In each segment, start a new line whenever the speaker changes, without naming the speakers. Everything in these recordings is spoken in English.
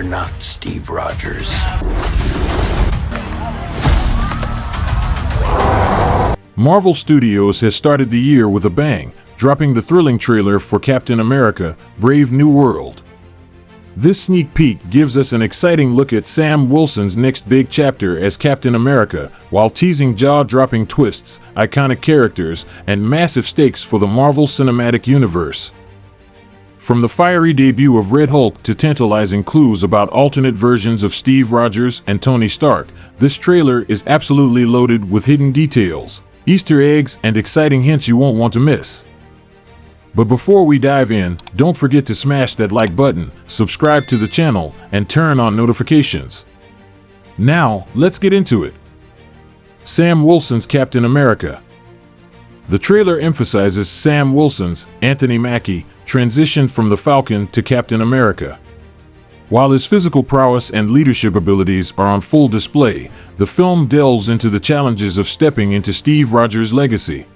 not Steve Rogers.
Marvel Studios has started the year with a bang, dropping the thrilling trailer for Captain America: Brave New World. This sneak peek gives us an exciting look at Sam Wilson's next big chapter as Captain America, while teasing jaw-dropping twists, iconic characters, and massive stakes for the Marvel Cinematic Universe. From the fiery debut of Red Hulk to tantalizing clues about alternate versions of Steve Rogers and Tony Stark, this trailer is absolutely loaded with hidden details, Easter eggs, and exciting hints you won't want to miss. But before we dive in, don't forget to smash that like button, subscribe to the channel, and turn on notifications. Now, let's get into it. Sam Wilson's Captain America. The trailer emphasizes Sam Wilson's, Anthony Mackie, transition from the Falcon to Captain America. While his physical prowess and leadership abilities are on full display, the film delves into the challenges of stepping into Steve Rogers' legacy.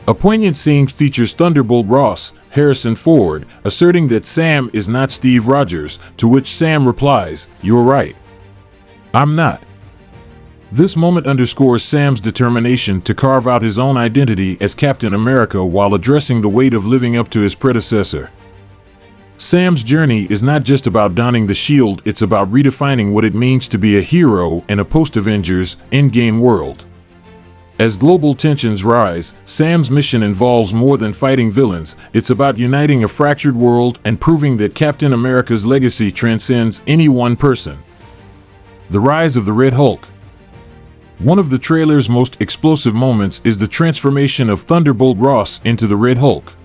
A poignant scene features Thunderbolt Ross, Harrison Ford, asserting that Sam is not Steve Rogers, to which Sam replies, "You're right. I'm not." This moment underscores Sam's determination to carve out his own identity as Captain America while addressing the weight of living up to his predecessor. Sam's journey is not just about donning the shield, it's about redefining what it means to be a hero in a post-Avengers, Endgame world. As global tensions rise, Sam's mission involves more than fighting villains. It's about uniting a fractured world and proving that Captain America's legacy transcends any one person. The rise of the Red Hulk. One of the trailer's most explosive moments is the transformation of Thunderbolt Ross into the Red Hulk.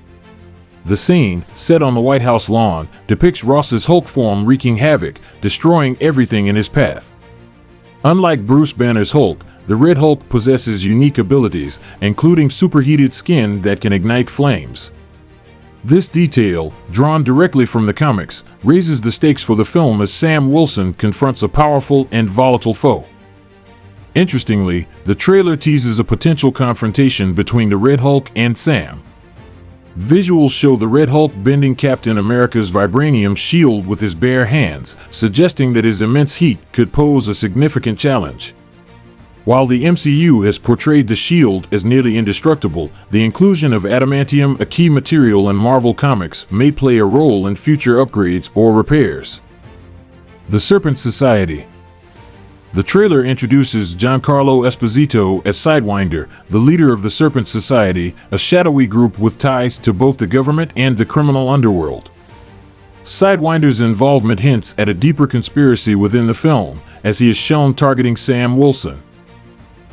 The scene, set on the White House lawn, depicts Ross's Hulk form wreaking havoc, destroying everything in his path. Unlike Bruce Banner's Hulk, the Red Hulk possesses unique abilities, including superheated skin that can ignite flames. This detail, drawn directly from the comics, raises the stakes for the film as Sam Wilson confronts a powerful and volatile foe. Interestingly, the trailer teases a potential confrontation between the Red Hulk and Sam. Visuals show the Red Hulk bending Captain America's vibranium shield with his bare hands, suggesting that his immense heat could pose a significant challenge. While the MCU has portrayed the shield as nearly indestructible, the inclusion of adamantium, a key material in Marvel Comics, may play a role in future upgrades or repairs. The Serpent Society. The trailer introduces Giancarlo Esposito as Sidewinder, the leader of the Serpent Society, a shadowy group with ties to both the government and the criminal underworld. Sidewinder's involvement hints at a deeper conspiracy within the film, as he is shown targeting Sam Wilson.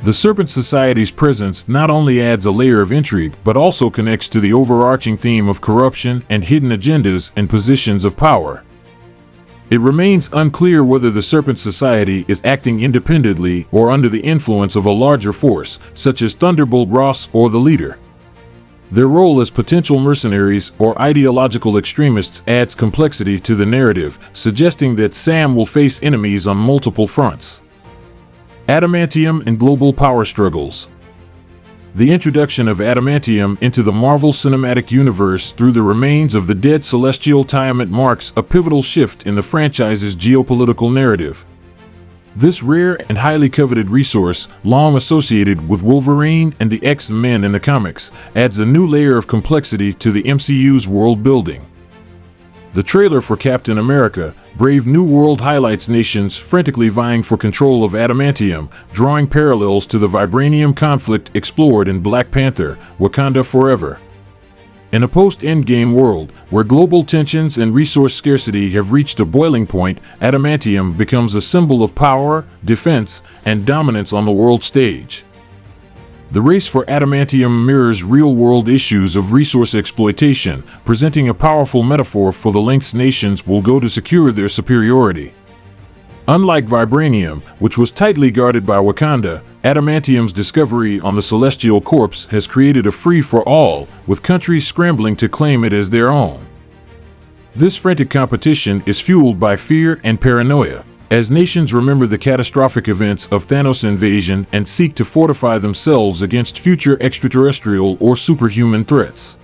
The Serpent Society's presence not only adds a layer of intrigue, but also connects to the overarching theme of corruption and hidden agendas and positions of power. It remains unclear whether the Serpent Society is acting independently or under the influence of a larger force, such as Thunderbolt Ross or the leader. Their role as potential mercenaries or ideological extremists adds complexity to the narrative, suggesting that Sam will face enemies on multiple fronts. Adamantium and global power struggles. The introduction of adamantium into the Marvel Cinematic Universe through the remains of the dead celestial Tiamat marks a pivotal shift in the franchise's geopolitical narrative. This rare and highly coveted resource, long associated with Wolverine and the X-Men in the comics, adds a new layer of complexity to the MCU's world building. The trailer for Captain America: Brave New World highlights nations frantically vying for control of adamantium, drawing parallels to the vibranium conflict explored in Black Panther: Wakanda Forever. In a post-Endgame world, where global tensions and resource scarcity have reached a boiling point, adamantium becomes a symbol of power, defense, and dominance on the world stage. The race for adamantium mirrors real-world issues of resource exploitation, presenting a powerful metaphor for the lengths nations will go to secure their superiority. Unlike vibranium, which was tightly guarded by Wakanda, adamantium's discovery on the Celestial Corpse has created a free-for-all, with countries scrambling to claim it as their own. This frantic competition is fueled by fear and paranoia, as nations remember the catastrophic events of Thanos' invasion and seek to fortify themselves against future extraterrestrial or superhuman threats.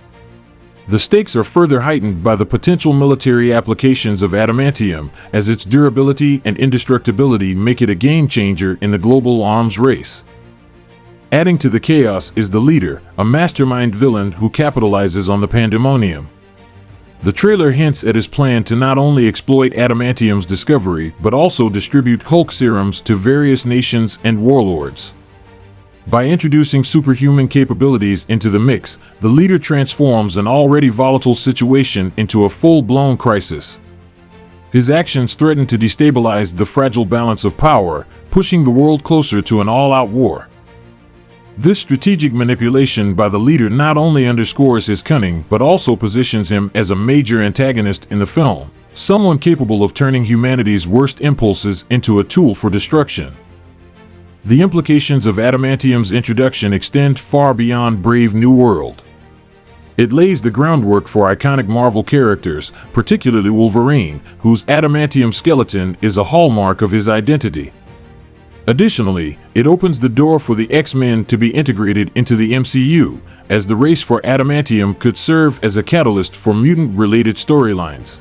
The stakes are further heightened by the potential military applications of adamantium, as its durability and indestructibility make it a game-changer in the global arms race. Adding to the chaos is the leader, a mastermind villain who capitalizes on the pandemonium. The trailer hints at his plan to not only exploit adamantium's discovery, but also distribute Hulk serums to various nations and warlords. By introducing superhuman capabilities into the mix, the leader transforms an already volatile situation into a full-blown crisis. His actions threaten to destabilize the fragile balance of power, pushing the world closer to an all-out war. This strategic manipulation by the leader not only underscores his cunning, but also positions him as a major antagonist in the film, someone capable of turning humanity's worst impulses into a tool for destruction. The implications of adamantium's introduction extend far beyond Brave New World. It lays the groundwork for iconic Marvel characters, particularly Wolverine, whose adamantium skeleton is a hallmark of his identity. Additionally, it opens the door for the X-Men to be integrated into the MCU, as the race for adamantium could serve as a catalyst for mutant-related storylines.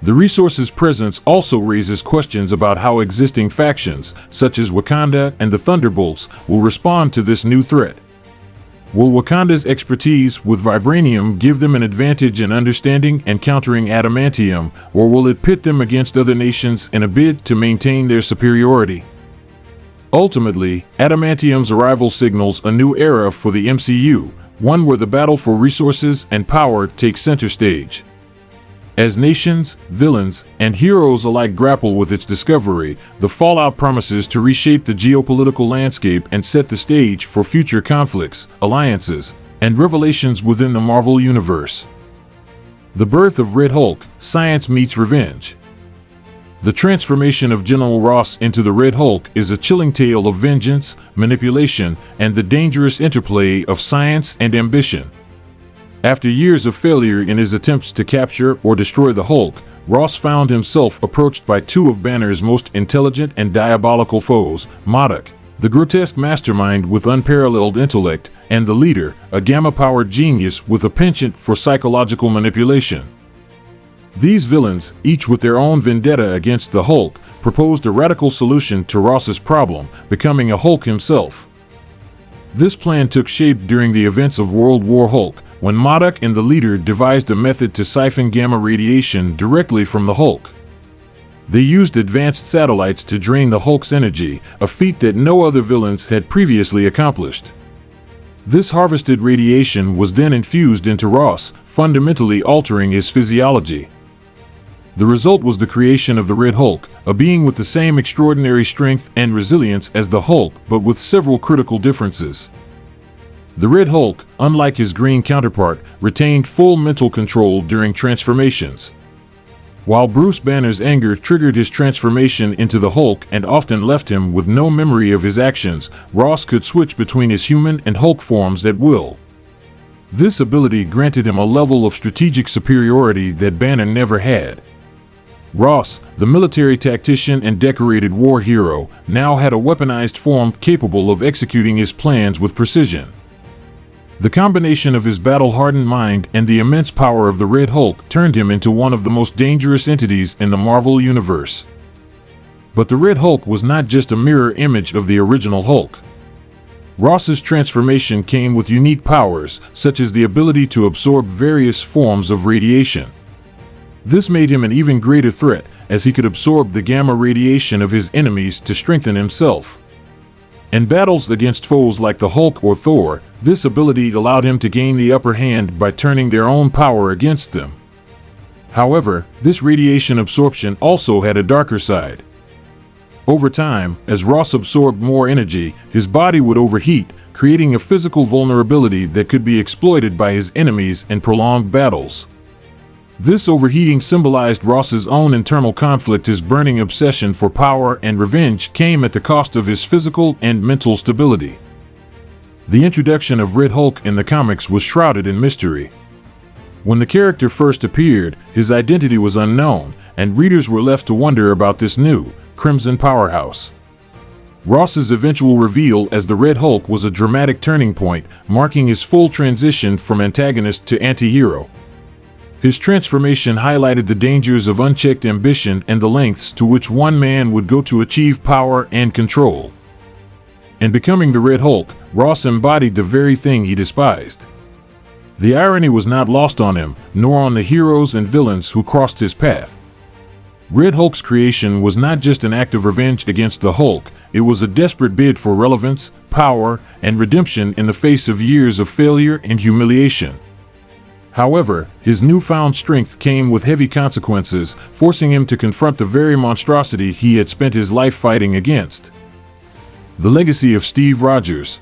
The resource's presence also raises questions about how existing factions, such as Wakanda and the Thunderbolts, will respond to this new threat. Will Wakanda's expertise with vibranium give them an advantage in understanding and countering adamantium, or will it pit them against other nations in a bid to maintain their superiority? Ultimately, adamantium's arrival signals a new era for the MCU, one where the battle for resources and power takes center stage. As nations, villains, and heroes alike grapple with its discovery, the fallout promises to reshape the geopolitical landscape and set the stage for future conflicts, alliances, and revelations within the Marvel Universe. The birth of Red Hulk, science meets revenge. The transformation of General Ross into the Red Hulk is a chilling tale of vengeance, manipulation, and the dangerous interplay of science and ambition. After years of failure in his attempts to capture or destroy the Hulk, Ross found himself approached by two of Banner's most intelligent and diabolical foes, MODOK, the grotesque mastermind with unparalleled intellect, and the leader, a gamma-powered genius with a penchant for psychological manipulation. These villains, each with their own vendetta against the Hulk, proposed a radical solution to Ross's problem, becoming a Hulk himself. This plan took shape during the events of World War Hulk, when MODOK and the leader devised a method to siphon gamma radiation directly from the Hulk. They used advanced satellites to drain the Hulk's energy, a feat that no other villains had previously accomplished. This harvested radiation was then infused into Ross, fundamentally altering his physiology. The result was the creation of the Red Hulk, a being with the same extraordinary strength and resilience as the Hulk, but with several critical differences. The Red Hulk, unlike his green counterpart, retained full mental control during transformations. While Bruce Banner's anger triggered his transformation into the Hulk and often left him with no memory of his actions, Ross could switch between his human and Hulk forms at will. This ability granted him a level of strategic superiority that Banner never had. Ross, the military tactician and decorated war hero, now had a weaponized form capable of executing his plans with precision. The combination of his battle-hardened mind and the immense power of the Red Hulk turned him into one of the most dangerous entities in the Marvel Universe. But the Red Hulk was not just a mirror image of the original Hulk. Ross's transformation came with unique powers, such as the ability to absorb various forms of radiation. This made him an even greater threat, as he could absorb the gamma radiation of his enemies to strengthen himself. In battles against foes like the Hulk or Thor, this ability allowed him to gain the upper hand by turning their own power against them. However, this radiation absorption also had a darker side. Over time, as Ross absorbed more energy, his body would overheat, creating a physical vulnerability that could be exploited by his enemies in prolonged battles. This overheating symbolized Ross's own internal conflict. His burning obsession for power and revenge came at the cost of his physical and mental stability. The introduction of Red Hulk in the comics was shrouded in mystery. When the character first appeared, his identity was unknown, and readers were left to wonder about this new, Crimson powerhouse. Ross's eventual reveal as the Red Hulk was a dramatic turning point, marking his full transition from antagonist to anti-hero. His transformation highlighted the dangers of unchecked ambition and the lengths to which one man would go to achieve power and control. In becoming the Red Hulk, Ross embodied the very thing he despised. The irony was not lost on him, nor on the heroes and villains who crossed his path. Red Hulk's creation was not just an act of revenge against the Hulk, it was a desperate bid for relevance, power, and redemption in the face of years of failure and humiliation. However, his newfound strength came with heavy consequences, forcing him to confront the very monstrosity he had spent his life fighting against. The legacy of Steve Rogers.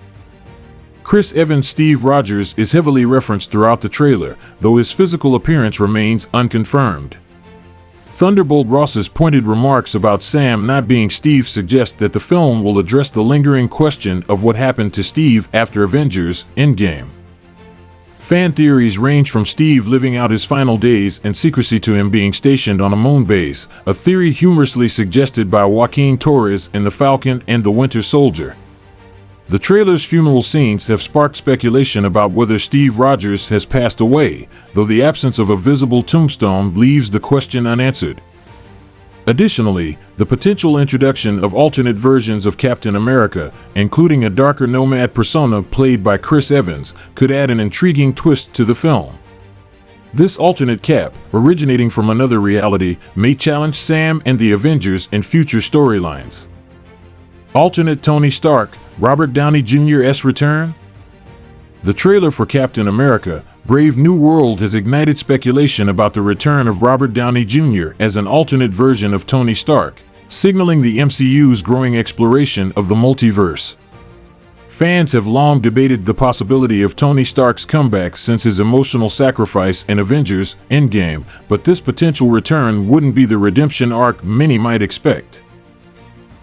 Chris Evans' Steve Rogers is heavily referenced throughout the trailer, though his physical appearance remains unconfirmed. Thunderbolt Ross's pointed remarks about Sam not being Steve suggest that the film will address the lingering question of what happened to Steve after Avengers: Endgame. Fan theories range from Steve living out his final days in secrecy to him being stationed on a moon base, a theory humorously suggested by Joaquin Torres in The Falcon and the Winter Soldier. The trailer's funeral scenes have sparked speculation about whether Steve Rogers has passed away, though the absence of a visible tombstone leaves the question unanswered. Additionally, the potential introduction of alternate versions of Captain America, including a darker nomad persona played by Chris Evans, could add an intriguing twist to the film. This alternate Cap, originating from another reality, may challenge Sam and the Avengers in future storylines. Alternate Tony Stark, Robert Downey Jr.'s return? The trailer for Captain America: Brave New World has ignited speculation about the return of Robert Downey Jr. as an alternate version of Tony Stark, signaling the MCU's growing exploration of the multiverse. Fans have long debated the possibility of Tony Stark's comeback since his emotional sacrifice in Avengers: Endgame, but this potential return wouldn't be the redemption arc many might expect.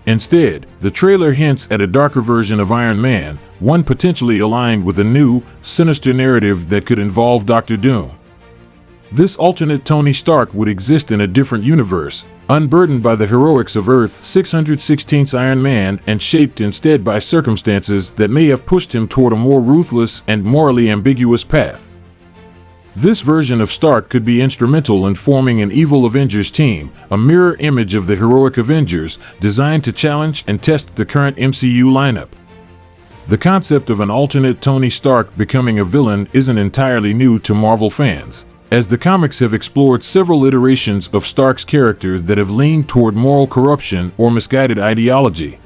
Instead, the trailer hints at a darker version of Iron Man, one potentially aligned with a new, sinister narrative that could involve Dr. Doom. This alternate Tony Stark would exist in a different universe, unburdened by the heroics of Earth 616's Iron Man and shaped instead by circumstances that may have pushed him toward a more ruthless and morally ambiguous path. This version of Stark could be instrumental in forming an evil Avengers team, a mirror image of the heroic Avengers, designed to challenge and test the current MCU lineup. The concept of an alternate Tony Stark becoming a villain isn't entirely new to Marvel fans, as the comics have explored several iterations of Stark's character that have leaned toward moral corruption or misguided ideology.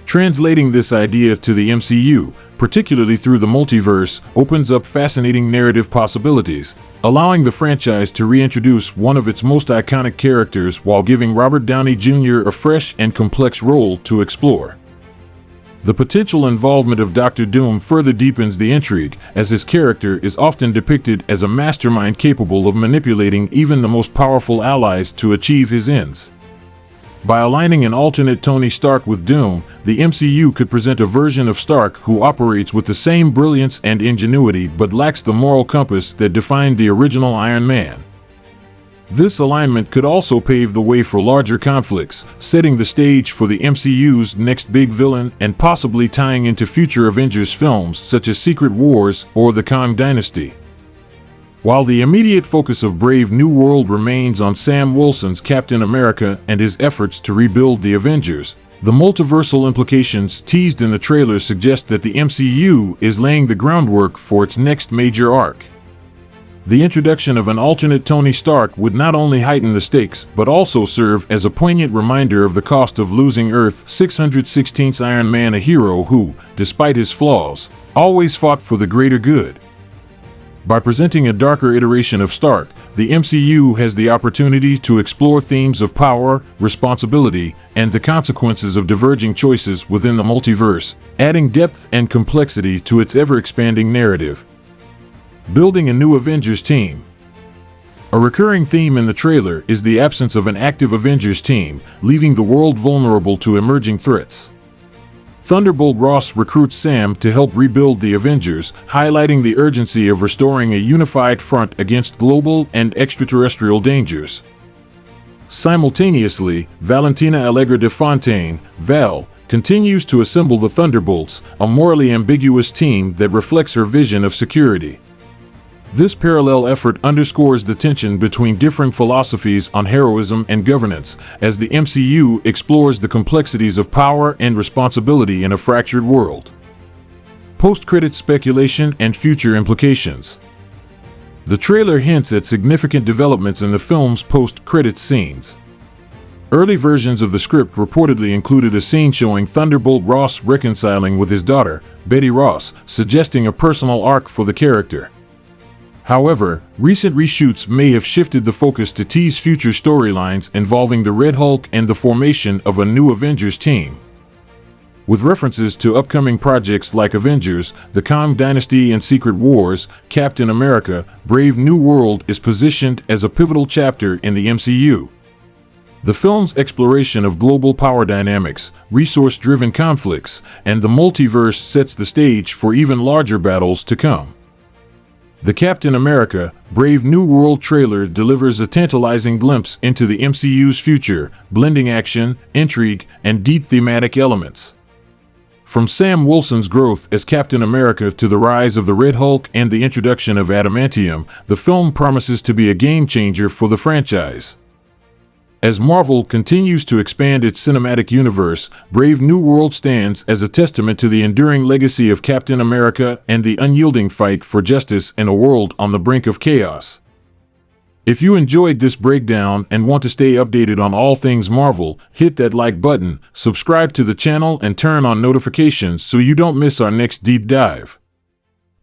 Translating this idea to the MCU, particularly through the multiverse, opens up fascinating narrative possibilities, allowing the franchise to reintroduce one of its most iconic characters while giving Robert Downey Jr. a fresh and complex role to explore. The potential involvement of Dr. Doom further deepens the intrigue, as his character is often depicted as a mastermind capable of manipulating even the most powerful allies to achieve his ends. By aligning an alternate Tony Stark with Doom, the MCU could present a version of Stark who operates with the same brilliance and ingenuity but lacks the moral compass that defined the original Iron Man. This alignment could also pave the way for larger conflicts, setting the stage for the MCU's next big villain and possibly tying into future Avengers films such as Secret Wars or the Kang Dynasty. While the immediate focus of Brave New World remains on Sam Wilson's Captain America and his efforts to rebuild the Avengers, the multiversal implications teased in the trailer suggest that the MCU is laying the groundwork for its next major arc. The introduction of an alternate Tony Stark would not only heighten the stakes, but also serve as a poignant reminder of the cost of losing Earth 616's Iron Man, a hero who, despite his flaws, always fought for the greater good. By presenting a darker iteration of Stark, the MCU has the opportunity to explore themes of power, responsibility, and the consequences of diverging choices within the multiverse, adding depth and complexity to its ever-expanding narrative. Building a new Avengers team. A recurring theme in the trailer is the absence of an active Avengers team, leaving the world vulnerable to emerging threats. Thunderbolt Ross recruits Sam to help rebuild the Avengers, highlighting the urgency of restoring a unified front against global and extraterrestrial dangers. Simultaneously, Valentina Allegra de Fontaine, Val, continues to assemble the Thunderbolts, a morally ambiguous team that reflects her vision of security. This parallel effort underscores the tension between differing philosophies on heroism and governance, as the MCU explores the complexities of power and responsibility in a fractured world. Post-credits speculation and future implications. The trailer hints at significant developments in the film's post-credits scenes. Early versions of the script reportedly included a scene showing Thunderbolt Ross reconciling with his daughter, Betty Ross, suggesting a personal arc for the character. However, recent reshoots may have shifted the focus to tease future storylines involving the Red Hulk and the formation of a new Avengers team. With references to upcoming projects like Avengers, the Kang Dynasty and Secret Wars, Captain America: Brave New World is positioned as a pivotal chapter in the MCU. The film's exploration of global power dynamics, resource-driven conflicts, and the multiverse sets the stage for even larger battles to come. The Captain America: Brave New World trailer delivers a tantalizing glimpse into the MCU's future, blending action, intrigue, and deep thematic elements. From Sam Wilson's growth as Captain America to the rise of the Red Hulk and the introduction of adamantium, the film promises to be a game-changer for the franchise. As Marvel continues to expand its cinematic universe, Brave New World stands as a testament to the enduring legacy of Captain America and the unyielding fight for justice in a world on the brink of chaos. If you enjoyed this breakdown and want to stay updated on all things Marvel, hit that like button, subscribe to the channel, and turn on notifications so you don't miss our next deep dive.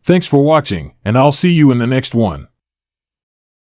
Thanks for watching, and I'll see you in the next one.